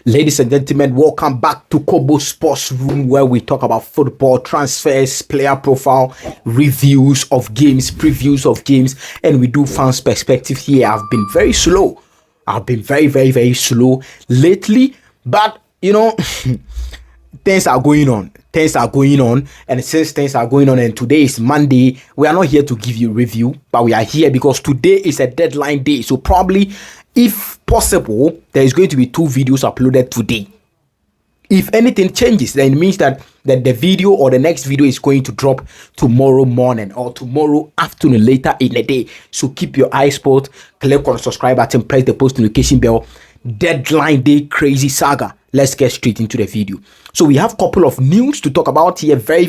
Ladies and gentlemen, welcome back to Kobo Sports Room, where we talk about football, transfers, player profile, reviews of games, previews of games, and we do fans' perspective here. I've been very slow. I've been very slow lately, but things are going on. And since things are going on, and today is Monday, we are not here to give you a review, but we are here because today is a deadline day. So probably, if possible, there is going to be 2 videos uploaded today. If anything changes, then it means that the video or the next video is going to drop tomorrow morning or tomorrow afternoon, later in the day. So keep your eyes peeled, click on the subscribe button, press the post notification bell. Deadline day crazy saga. Let's get straight into the video. So we have a couple of news to talk about here. Very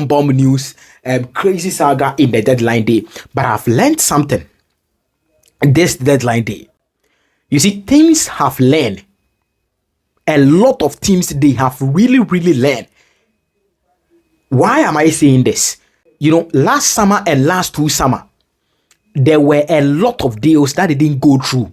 bomb news. Crazy saga in the deadline day. But I've learned something this deadline day. You see, teams have learned. A lot of teams, they have really learned. Why am I saying this? Last summer and last 2 summers, there were a lot of deals that didn't go through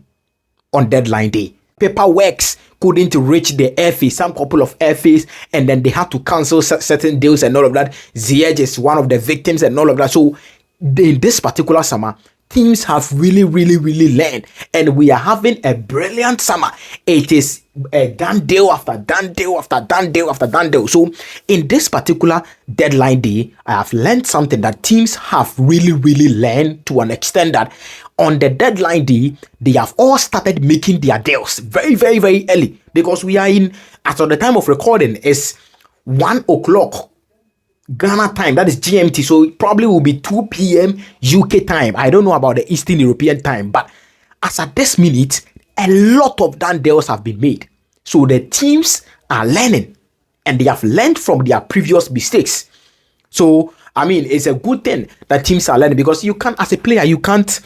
on deadline day. Paperworks couldn't reach the FA, some couple of FAs, and then they had to cancel certain deals and all of that. Ziyech is one of the victims and all of that. So in this particular summer, teams have really learned, and we are having a brilliant summer. It is a done deal after done deal after done deal after done deal. So in this particular deadline day, I have learned something that teams have really learned, to an extent that on the deadline day, they have all started making their deals very early, because we are in, as of the time of recording, is 1 o'clock Ghana time, that is GMT, so it probably will be 2 p.m. UK time. I don't know about the Eastern European time, but as at this minute, a lot of done deals have been made. So the teams are learning, and they have learned from their previous mistakes. So I mean, it's a good thing that teams are learning, because you can't, as a player, you can't,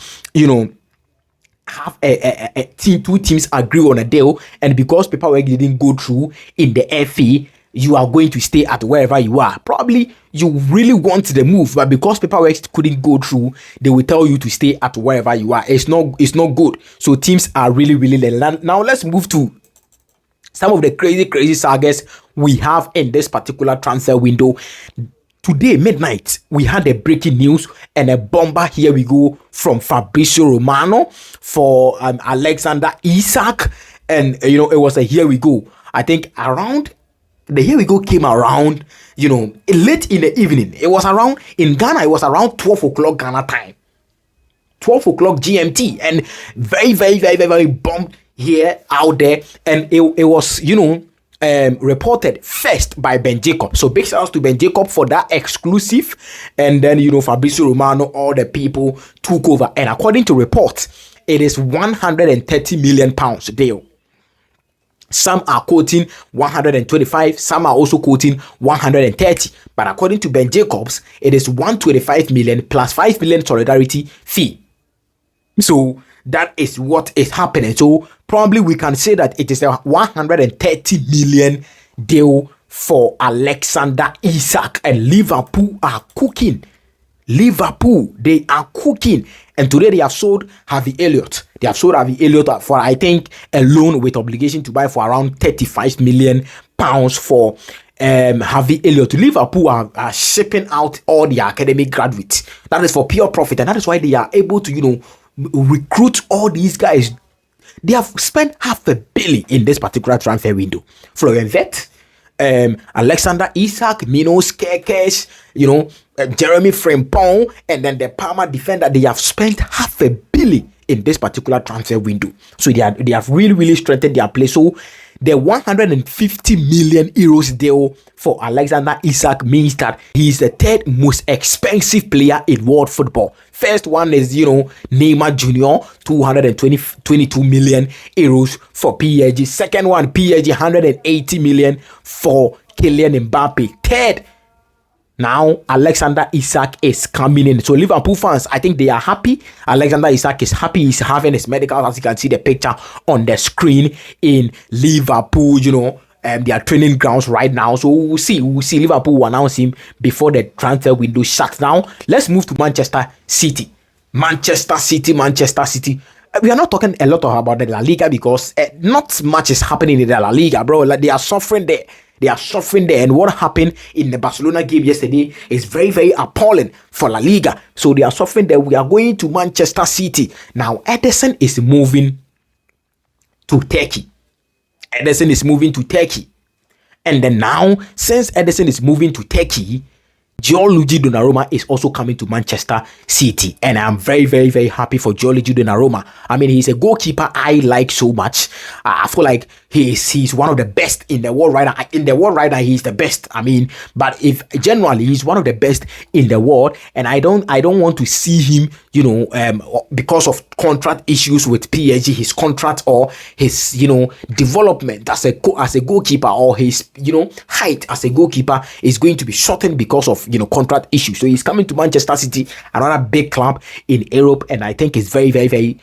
have a team, 2 teams agree on a deal, and because paperwork didn't go through in the FA, you are going to stay at wherever you are. Probably you really want the move, but because paperwork couldn't go through, they will tell you to stay at wherever you are. It's not good. So teams are really learning. Now let's move to some of the crazy sagas we have in this particular transfer window. Today, midnight, we had a breaking news and a bomber. Here we go from Fabrizio Romano for Alexander Isak. And, it was a here we go. I think around, the here we go came around, late in the evening. It was around, in Ghana, it was around 12 o'clock Ghana time. 12 o'clock GMT. And very bombed here, out there. And it was, reported first by Ben Jacob. So big shout out to Ben Jacob for that exclusive. And then, Fabrizio Romano, all the people took over. And according to reports, it is 130 million pounds deal. Some are quoting 125, some are also quoting 130. But according to Ben Jacobs, it is 125 million plus 5 million solidarity fee. So that is what is happening. So probably we can say that it is a 130 million deal for Alexander Isak, and Liverpool are cooking. Liverpool, they are cooking. And today they have sold Harvey Elliott. They have sold Harvey Elliott for, I think, a loan with obligation to buy for around 35 million pounds for Harvey Elliott. Liverpool are shipping out all the academic graduates. That is for pure profit, and that is why they are able to, recruit all these guys. They have spent $500 million in this particular transfer window. Florian Wirtz, Alexander Isak, Minos Kekes, Jeremy Frimpong, and then the Parma defender. They have spent $500 million in this particular transfer window. So they have really strengthened their play. So the 150 million euros deal for Alexander Isak means that he is the 3rd most expensive player in world football. First one is, Neymar Jr., 22 million euros for PSG. Second one, PSG, 180 million for Kylian Mbappe. Third, now Alexander Isak is coming in. So Liverpool fans, I think they are happy. Alexander Isak is happy. He's having his medical, as you can see the picture on the screen in Liverpool, their training grounds right now. So we'll see Liverpool will announce him before the transfer window shuts down. Let's move to Manchester City. Manchester City. we are not talking a lot about the La Liga because not much is happening in the La Liga, bro. Like, they are suffering there. They are suffering there. And what happened in the Barcelona game yesterday is very, very appalling for La Liga. So they are suffering there. We are going to Manchester City. Now, Ederson is moving to Turkey. Ederson is moving to Turkey. And then now, since Ederson is moving to Turkey, Gianluigi Donnarumma is also coming to Manchester City, and I'm very, very, very happy for Gianluigi Donnarumma. I mean, he's a goalkeeper I like so much. I feel like he's one of the best in the world right now. In the world right now, he's the best. I mean, but if generally he's one of the best in the world, and I don't want to see him, because of contract issues with PSG, his contract or his, development as a goalkeeper, or his, height as a goalkeeper is going to be shortened because of contract issues. So he's coming to Manchester City, another big club in Europe, and I think it's very, very, very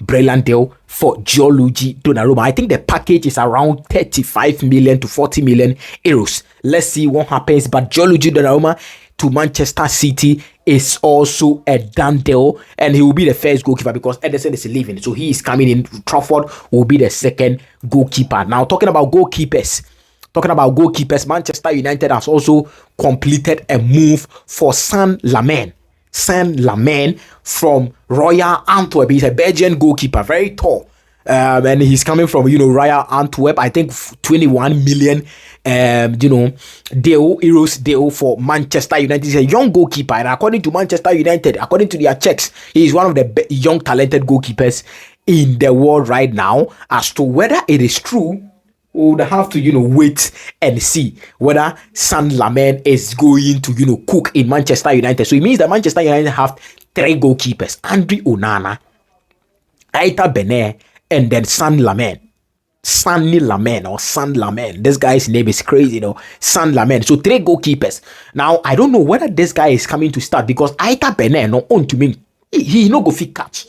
brilliant deal for Gianluigi Donnarumma. I think the package is around 35 million to 40 million euros. Let's see what happens. But Gianluigi Donnarumma to Manchester City is also a done deal, and he will be the first goalkeeper because Ederson is leaving, so he is coming in. Trafford will be the second goalkeeper. Now, talking about goalkeepers, Manchester United has also completed a move for Saint-Lamine from Royal Antwerp. He's a Belgian goalkeeper, very tall. And he's coming from, Royal Antwerp. I think 21 million, euros deal for Manchester United. He's a young goalkeeper, and according to Manchester United, according to their checks, he is one of the young talented goalkeepers in the world right now. As to whether it is true, we would have to, wait and see whether Saint-Lamine is going to, cook in Manchester United. So it means that Manchester United have 3 goalkeepers: Andre Onana, Aita Benet, and then Saint-Lamine. This guy's name is crazy, Saint-Lamine. So 3 goalkeepers. Now, I don't know whether this guy is coming to start because Aita Benet, no on to me, he no go fit catch.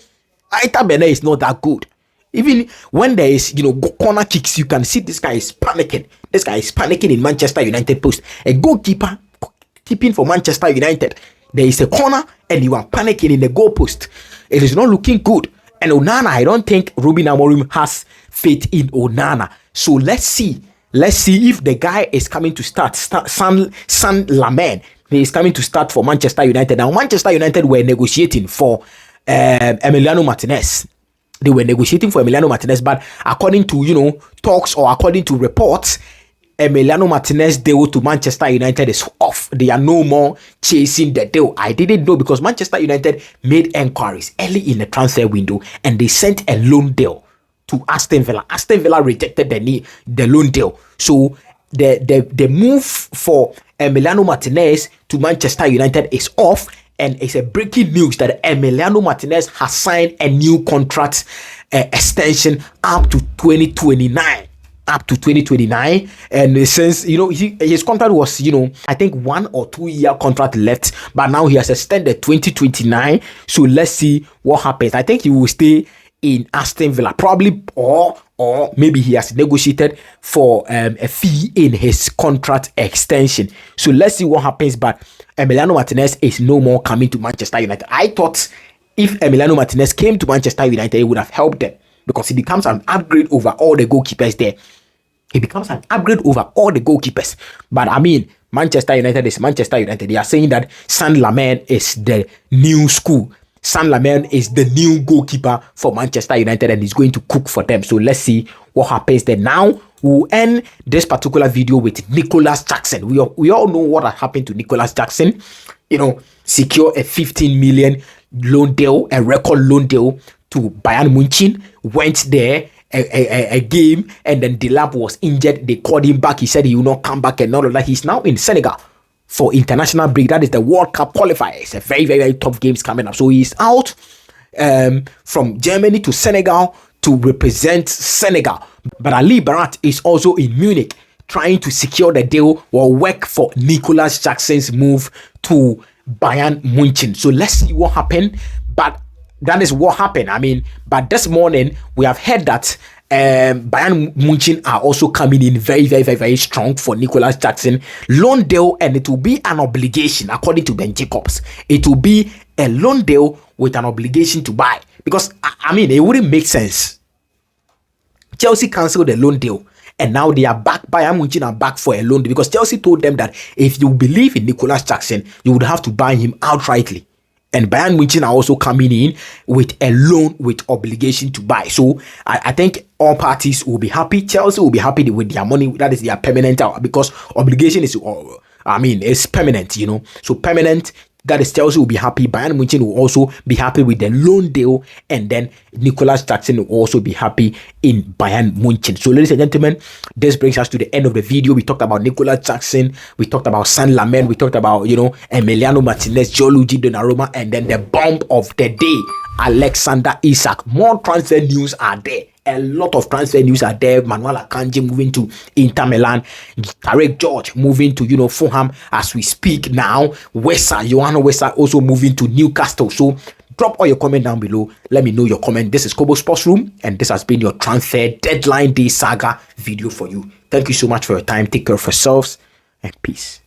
Aita Benet is not that good. Even when there is, corner kicks, you can see this guy is panicking. This guy is panicking in Manchester United post. A goalkeeper keeping for Manchester United, there is a corner and you are panicking in the goal post. It is not looking good. And Onana, I don't think Ruben Amorim has faith in Onana. So let's see if the guy is coming to start. Saint-Lamine, he is coming to start for Manchester United. Now, Manchester United were negotiating for Emiliano Martinez. They were negotiating for Emiliano Martinez, but according to, talks, or according to reports, Emiliano Martinez deal to Manchester United is off. They are no more chasing the deal. I didn't know because Manchester United made enquiries early in the transfer window, and they sent a loan deal to Aston Villa. Aston Villa rejected the loan deal. So the move for Emiliano Martinez to Manchester United is off. And it's a breaking news that Emiliano Martinez has signed a new contract extension up to 2029. And since his contract was I think 1 or 2 year contract left, but now he has extended 2029. So let's see what happens. I think he will stay in Aston Villa probably, or maybe he has negotiated for a fee in his contract extension. So let's see what happens. But Emiliano Martinez is no more coming to Manchester United. I thought if Emiliano Martinez came to Manchester United, it would have helped them because he becomes an upgrade over all the goalkeepers there. But I mean, Manchester United is Manchester United. They are saying that Saint-Lamine is the new school. Saint-Lamine is the new goalkeeper for Manchester United, and he's going to cook for them. So let's see what happens there. Now, we'll end this particular video with Nicholas Jackson. We all know what has happened to Nicholas Jackson. Secure a 15 million loan deal, a record loan deal to Bayern Munich. Went there a game, and then Dealine was injured. They called him back. He said he will not come back and all of that. He's now in Senegal for international break. That is the World Cup qualifier. It's a very, very, very tough games coming up. So he's out from Germany to Senegal to represent Senegal. But Ali Barat is also in Munich trying to secure the deal or work for Nicholas Jackson's move to Bayern Munich. So let's see what happened. But that is what happened. I mean, but this morning we have heard that Bayern Munich are also coming in very, very, very, very strong for Nicholas Jackson loan deal, and it will be an obligation according to Ben Jacobs. It will be a loan deal with an obligation to buy. Because I mean, it wouldn't make sense. Chelsea cancelled the loan deal, and now they are back. Bayern Munich are back for a loan deal because Chelsea told them that if you believe in Nicolas Jackson, you would have to buy him outrightly. And Bayern Munich are also coming in with a loan with obligation to buy. So I think all parties will be happy. Chelsea will be happy with their money. That is their permanent out, because obligation is, it's permanent, you know. So permanent. That is, Chelsea will be happy. Bayern Munich will also be happy with the loan deal, and then Nicolas Jackson will also be happy in Bayern Munich. So, ladies and gentlemen, this brings us to the end of the video. We talked about Nicolas Jackson, we talked about San Lamen, we talked about, Emiliano Martinez, Gianluigi Donnarumma, and then the bomb of the day, Alexander Isak. More transfer news are there. A lot of transfer news are there. Manuel Akanji moving to Inter Milan. Tarek George moving to, Fulham as we speak now. Johan Wessa also moving to Newcastle. So drop all your comment down below. Let me know your comment. This is Kobo Sports Room, and this has been your transfer deadline day saga video for you. Thank you so much for your time. Take care of yourselves, and peace.